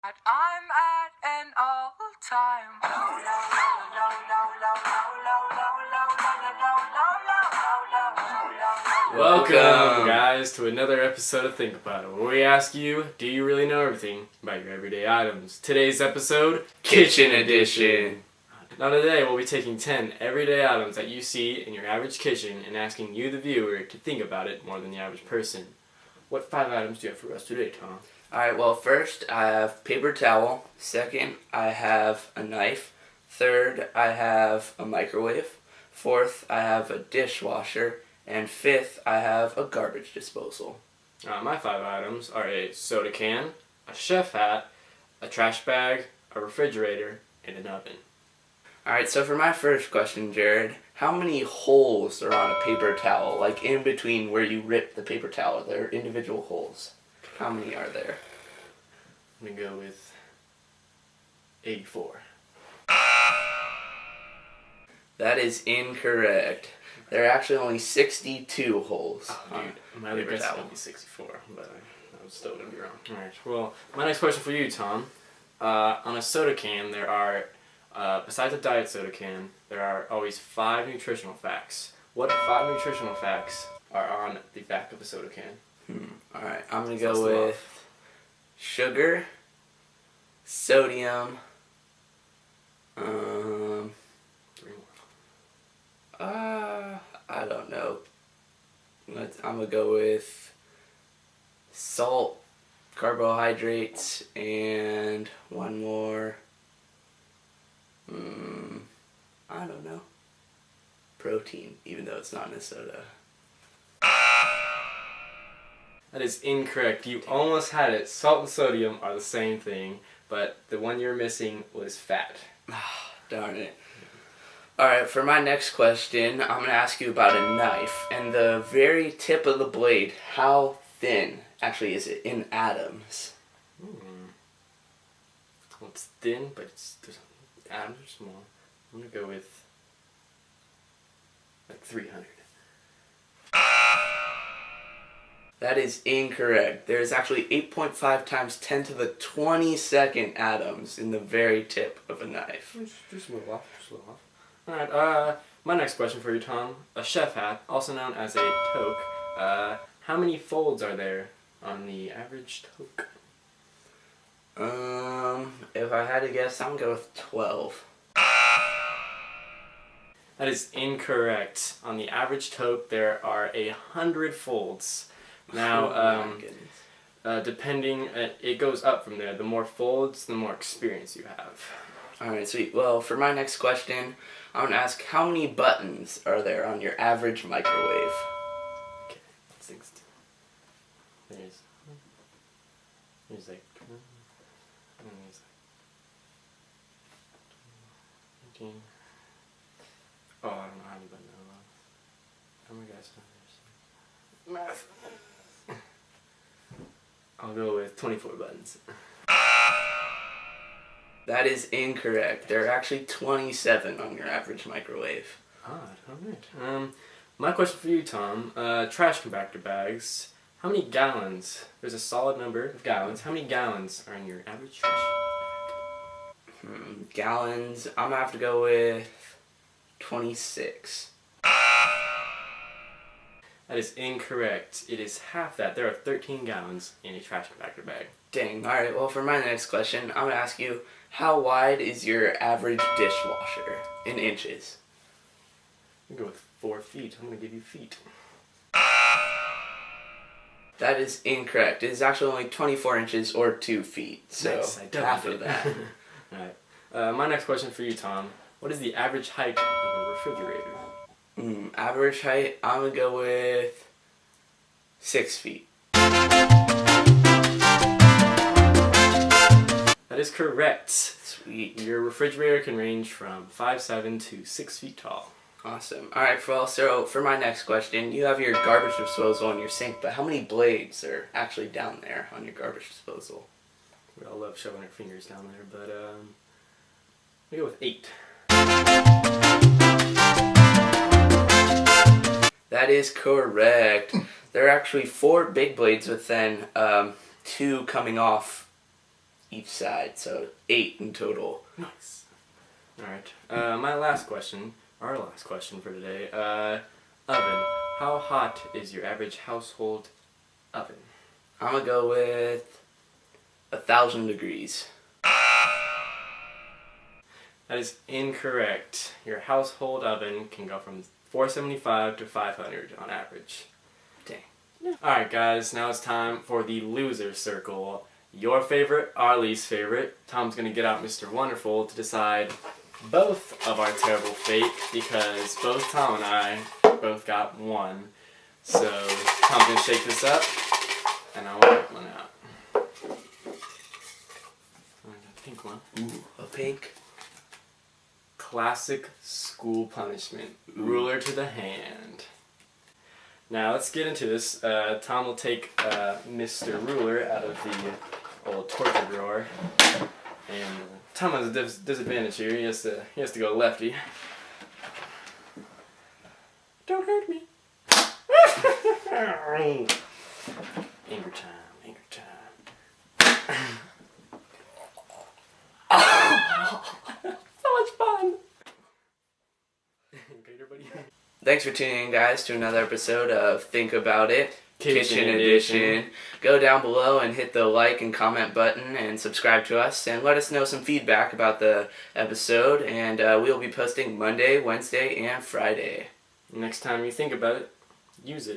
I'm at an all-time Welcome, guys, to another episode of Think About It, where we ask you, do you really know everything about your everyday items? Today's episode, Kitchen Edition. Now today, we'll be taking 10 everyday items that you see in your average kitchen and asking you, the viewer, to think about it more than the average person. What 5 items do you have for us today, Tom? Alright, well, first I have paper towel. Second, I have a knife. Third, I have a microwave. Fourth, I have a dishwasher. And fifth, I have a garbage disposal. My 5 items are a soda can, a chef hat, a trash bag, a refrigerator, and an oven. Alright, so for my first question, Jared, how many holes are on a paper towel? Like in between where you rip the paper towel, there are individual holes. How many are there? I'm going to go with 84. That is incorrect. There are actually only 62 holes. Oh, dude, my other guess is going to be 64, but I'm still going to be wrong. Alright, well, my next question for you, Tom. On a soda can, there are, besides a diet soda can, there are always 5 nutritional facts. What 5 nutritional facts are on the back of a soda can? Alright, I'm going to go with sugar, sodium, 3 more. I don't know. I'm going to go with salt, carbohydrates, and one more. I don't know. Protein, even though it's not in a soda. That is incorrect. You almost had it. Salt and sodium are the same thing, but the one you're missing was fat. Darn it. Alright, for my next question, I'm going to ask you about a knife. And the very tip of the blade, how thin actually is it in atoms? Well, it's thin, but atoms are small. I'm going to go with like 300. That is incorrect. There's actually 8.5 times 10 to the 22nd atoms in the very tip of a knife. Just a little off. Alright, my next question for you, Tom. A chef hat, also known as a toque. How many folds are there on the average toque? If I had to guess, I'm going to go with 12. That is incorrect. On the average toque, there are 100 folds. Now, depending, it goes up from there. The more folds, the more experience you have. Alright, sweet. Well, for my next question, I'm going to ask how many buttons are there on your average microwave? Okay, 60. There's like 19. Oh, I don't know how many buttons there are. How many guys are there? Math. I'll go with 24 buttons. That is incorrect. There are actually 27 on your average microwave. Alright. My question for you, Tom. Trash compactor bags. How many gallons? There's a solid number of gallons. How many gallons are in your average trash bag? Gallons. I'm going to have to go with 26. That is incorrect. It is half that. There are 13 gallons in a trash compactor bag. Dang. Alright, well, for my next question, I'm going to ask you, how wide is your average dishwasher in inches? I'm going to go with 4 feet. I'm going to give you feet. That is incorrect. It is actually only 24 inches or 2 feet. So nice, half of that. Alright. My next question for you, Tom. What is the average height of a refrigerator? Average height, I'm going to go with 6 feet. That is correct. Sweet. Your refrigerator can range from 5'7" to 6 feet tall. Awesome. Alright, so for my next question, you have your garbage disposal in your sink, but how many blades are actually down there on your garbage disposal? We all love shoving our fingers down there, but we go with 8. That is correct. There are actually 4 big blades with then 2 coming off each side, so 8 in total. Nice. Alright, our last question for today, oven. How hot is your average household oven? I'm gonna go with 1,000 degrees. That is incorrect. Your household oven can go from 475 to 500 on average. Dang. Alright guys, now it's time for the loser circle. Your favorite, our least favorite. Tom's gonna get out Mr. Wonderful to decide both of our terrible fate because both Tom and I both got 1. So Tom's gonna shake this up and I'll pick one out. I got a pink one. Ooh, a pink. Classic school punishment. Ruler to the hand. Now let's get into this. Tom will take Mr. Ruler out of the old torture drawer. And Tom has a disadvantage here. He has to go lefty. Don't hurt me. Anger time. So much fun. Okay, everybody. Thanks for tuning in, guys, to another episode of Think About It, Kitchen Edition. Go down below and hit the like and comment button and subscribe to us and let us know some feedback about the episode. And we'll be posting Monday, Wednesday, and Friday. Next time you think about it, use it.